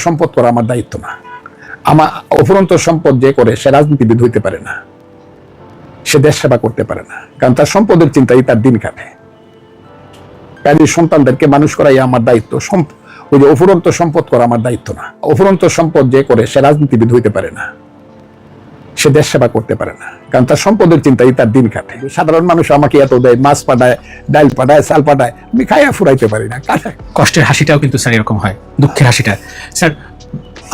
সম্পদ করা আমার দায়িত্ব না। আমার অফুরন্ত সম্পদ যে করে সে রাজনীতিবিদ হইতে পারে না, সে দেশ সেবা করতে পারে না, কারণ তার সম্পদের চিন্তাই তার দিন কাটে। কাজে সন্তানদেরকে মানুষ করাই আমার দায়িত্ব। ওই যে অফুরন্ত সম্পদ করা আমার দায়িত্ব না। অফুরন্ত সম্পদ যে করে সে রাজনীতিবিদ হইতে পারে না, সে দেশ সেবা করতে পারে না, কারণ তার সম্পদের চিন্তাই তার দিন কাটে। সাধারণ মানুষ আমাকে এত দেয়, মাছ পাঠায়, ডাল পাঠায়, চাল পাঠায়, আমি খাইয়া ফুরাইতে পারি না। কষ্টের হাসিটাও কিন্তু স্যার এরকম হয়, দুঃখের হাসিটা। স্যার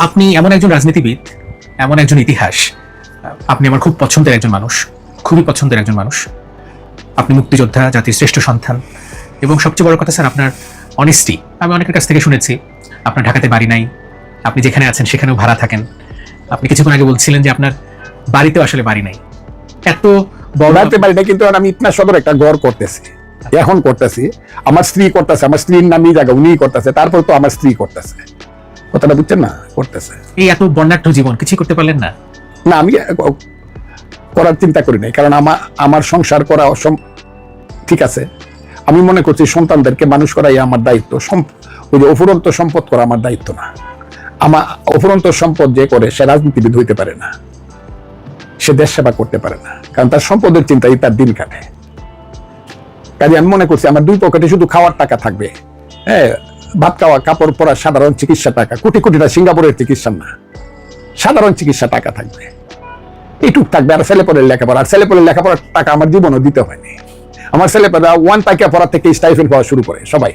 আপনি এমন একজন রাজনীতিবিদ, এমন একজন ইতিহাস, আপনি আমার খুব পছন্দের একজন মানুষ, খুবই পছন্দের একজন মানুষ। আপনি মুক্তিযোদ্ধা, জাতির শ্রেষ্ঠ সন্তান, এবং সবচেয়ে বড় কথা স্যার আপনার অনেস্টি। আমি অনেকের কাছ থেকে শুনেছি আপনার ঢাকাতে বাড়ি নাই, আপনি যেখানে আছেন সেখানেও ভাড়া থাকেন। আপনি কিছুক্ষণ আগে বলছিলেন যে আপনার বাড়িতেও আসলে বাড়ি নাই। এত বড় বাড়ি না, কিন্তু আমি ইতনা সদর একটা ঘর করতেছি, এখন করতেছি। আমার স্ত্রী করতেছে, আমার স্ত্রীর নামই জায়গা উনিই করতেছে, তারপর তো আমার স্ত্রী করতেছে। কথাটা বুঝছেন না? করতেছে। এই এত বর্ণাঢ্য জীবন কিছু করতে পারলেন না? না, আমি করার চিন্তা করি নাই, কারণ আমার সংসার করা ঠিক আছে। আমি মনে করছি সন্তানদেরকে মানুষ করাই আমার দায়িত্ব। ওই যে অফুরন্ত সম্পদ করা আমার দায়িত্ব না। আমার অফুরন্ত সম্পদ যে করে সে রাজনীতিবিদ হইতে পারে না, সে দেশ সেবা করতে পারে না, কারণ তার সম্পদের চিন্তাই তার দিন কাটে। কাজে আমি মনে করছি আমার দুই পকেটে শুধু খাওয়ার টাকা থাকবে, হ্যাঁ, ভাত খাওয়া, কাপড় পরা, সাধারণ চিকিৎসা টাকা, কোটি কোটি টাকা, সিঙ্গাপুরের চিকিৎসা না, সাধারণ চিকিৎসা টাকা থাকবে, এইটুক থাকবে। আর ছেলেপরের লেখাপড়া, আর ছেলেপরের লেখাপড়ার টাকা আমার জীবনও দিতে হয়নি। আমার ছেলেপেরা 1 পাইকা পড়ার থেকে স্টাইফেন্ড পাওয়া শুরু করে সবাই।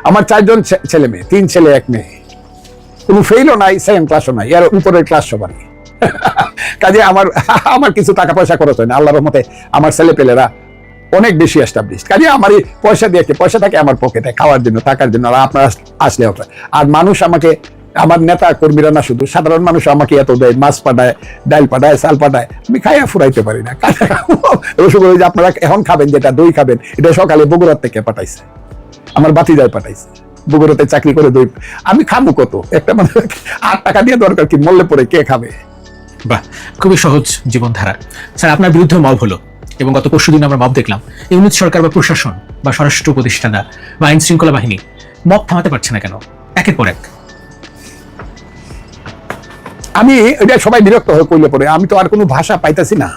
আমার 4 জন ছেলে মেয়ে, 3 ছেলে 1 মেয়ে, কোনো ফেইলও নাই, সেকেন্ড ক্লাসও নাই, এর উপরের ক্লাস সবারই। কাজে আমার কিছু টাকা পয়সা খরচ হয় না, আল্লাহর রহমতে আমার ছেলেপেলেরা অনেক বেশি এস্টাবলিশড। কাজে আমার পয়সা দিয়ে পয়সা থাকে আমার পকেটে, খাওয়ার জন্য, টাকার জন্য। আর আপনারা আসলে আর মানুষ আমাকে, আমার নেতা কর্মীরা না, শুধু সাধারণ মানুষ আমাকে এত দেয়, মাছ পাঠায়, ডাল পাঠায়, চাল পাঠায়, আমি খাইয়া ফুরাইতে পারি না। রসগোল্লা যে আপনারা এখন খাবেন, যেটা দই খাবেন, এটা সকালে বগুড়ার থেকে পাঠাইছে, আমার বাতিজায় পাঠাইছে, বগুড়াতে চাকরি করে দই। আমি খাবো কত? একটা মানে 8 টাকা দিয়ে দরকার কি, মরলে পরে কে খাবে? বাহ, খুবই সহজ জীবনধারা। স্যার আপনার বিরুদ্ধে মব হলো, এবং গত পরশুদিন আমরা মব দেখলাম। ইউনিট সরকার বা প্রশাসন বা স্বরাষ্ট্র উপদেষ্টারা বা আইন শৃঙ্খলা বাহিনী মব থামাতে পারছে না কেন একের পর এক? আমি এটা সবাই বিরক্ত হয়ে কইলে পরে আমি তো আর কোনো ভাষা পাইতেছি না।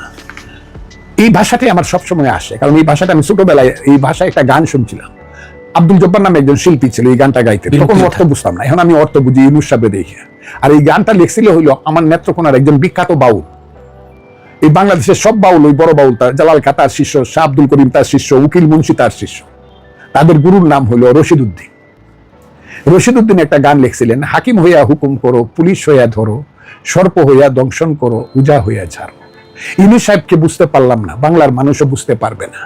এই ভাষাটাই আমার সবসময় আসে, কারণ এই ভাষাটা আমি ছোটবেলায় এই ভাষায় একটা গান শুনছিলাম। আব্দুল জব্বার নামে একজন শিল্পী ছিল, এই গানটা গাইতে, তখন অর্থ বুঝতাম না, এখন আমি অর্থ বুঝি ইউনুস সাহেব দেখে। আর এই গানটা লিখছিল হইল আমার নেত্রকোনার একজন বিখ্যাত বাউল। এই বাংলাদেশের সব বাউল, ওই বড় বাউল তার জালাল খা তার শিষ্য, শাহ আব্দুল করিম তার শিষ্য, উকিল মুন্সি তার শিষ্য। তাদের গুরুর নাম হইল রশিদ উদ্দিন। রশিদ উদ্দিন একটা গান লিখছিলেন, হাকিম হইয়া হুকুম করো, পুলিশ হইয়া ধরো, সর্প হইয়া দংশন করো, উজা হইয়া ছাড়ো। ইউনুস সাহেবকে বুঝতে পারলাম না, বাংলার মানুষও বুঝতে পারবে না।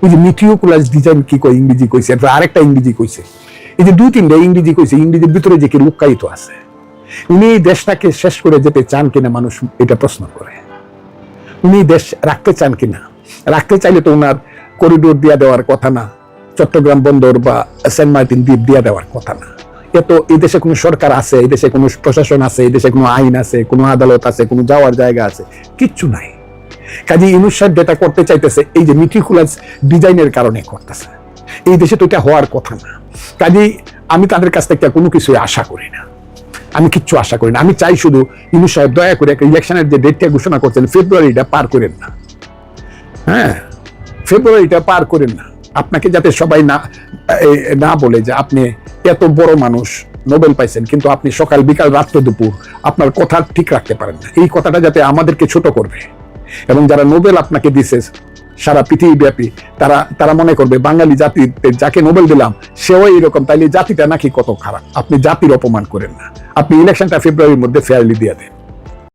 ওই যে মিটিওকুলাস ডিজাইন কি কয়, ইংরেজি কইছে, আরেকটা ইংরেজি কইছে, এই যে 2-3টা ইংরেজি কইছে, ইংরেজির ভিতরে যে কি লুকায়িত আছে। উনি এই দেশটাকে শেষ করে যেতে চান কিনা মানুষ এটা প্রশ্ন করে। উনি দেশ রাখতে চান কিনা? রাখতে চাইলে তো ওনার করিডোর দিয়া দেওয়ার কথা না, চট্টগ্রাম বন্দর বা সেন্ট মার্টিন দ্বীপ দিয়া দেওয়ার কথা না। এত এই দেশে কোনো সরকার আছে, এই দেশে কোনো প্রশাসন আছে, এই দেশে কোনো আইন আছে, কোনো আদালত আছে, কোনো যাওয়ার জায়গা আছে, কিচ্ছু নাই। কাজে ইউনুস সাহেব যেটা করতে চাইতেছে, এই যে মিটিকুলাস ডিজাইনের কারণে করতেছে। এই দেশে তো এটা হওয়ার কথা না। কাজেই আমি তাদের কাছ থেকে কোনো কিছু আশা করি না, আমি কিচ্ছু আশা করি না। আমি চাই শুধু ইউনুস সাহেব দয়া করে একটা ইলেকশনের যে ডেটটা ঘোষণা করছেন, ফেব্রুয়ারিটা পার করেন না। হ্যাঁ, ফেব্রুয়ারিটা পার করেন না। আপনাকে যাতে সবাই না বলে যে আপনি এত বড় মানুষ, নোবেল পাইছেন, কিন্তু আপনি সকাল বিকাল রাত্র দুপুর আপনার কথা ঠিক রাখতে পারেন না। এই কথাটা যাতে আমাদেরকে ছোট করবে, এবং যারা নোবেল আপনাকে দিছে সারা পৃথিবীব্যাপী, তারা মনে করবে বাঙালি জাতি যাকে নোবেল দিলাম সেও এইরকম, তাইলে জাতিটা নাকি কত খারাপ। আপনি জাতির অপমান করেন না। আপনি ইলেকশনটা ফেব্রুয়ারির মধ্যে ফেয়ারলি দিয়ে দেন।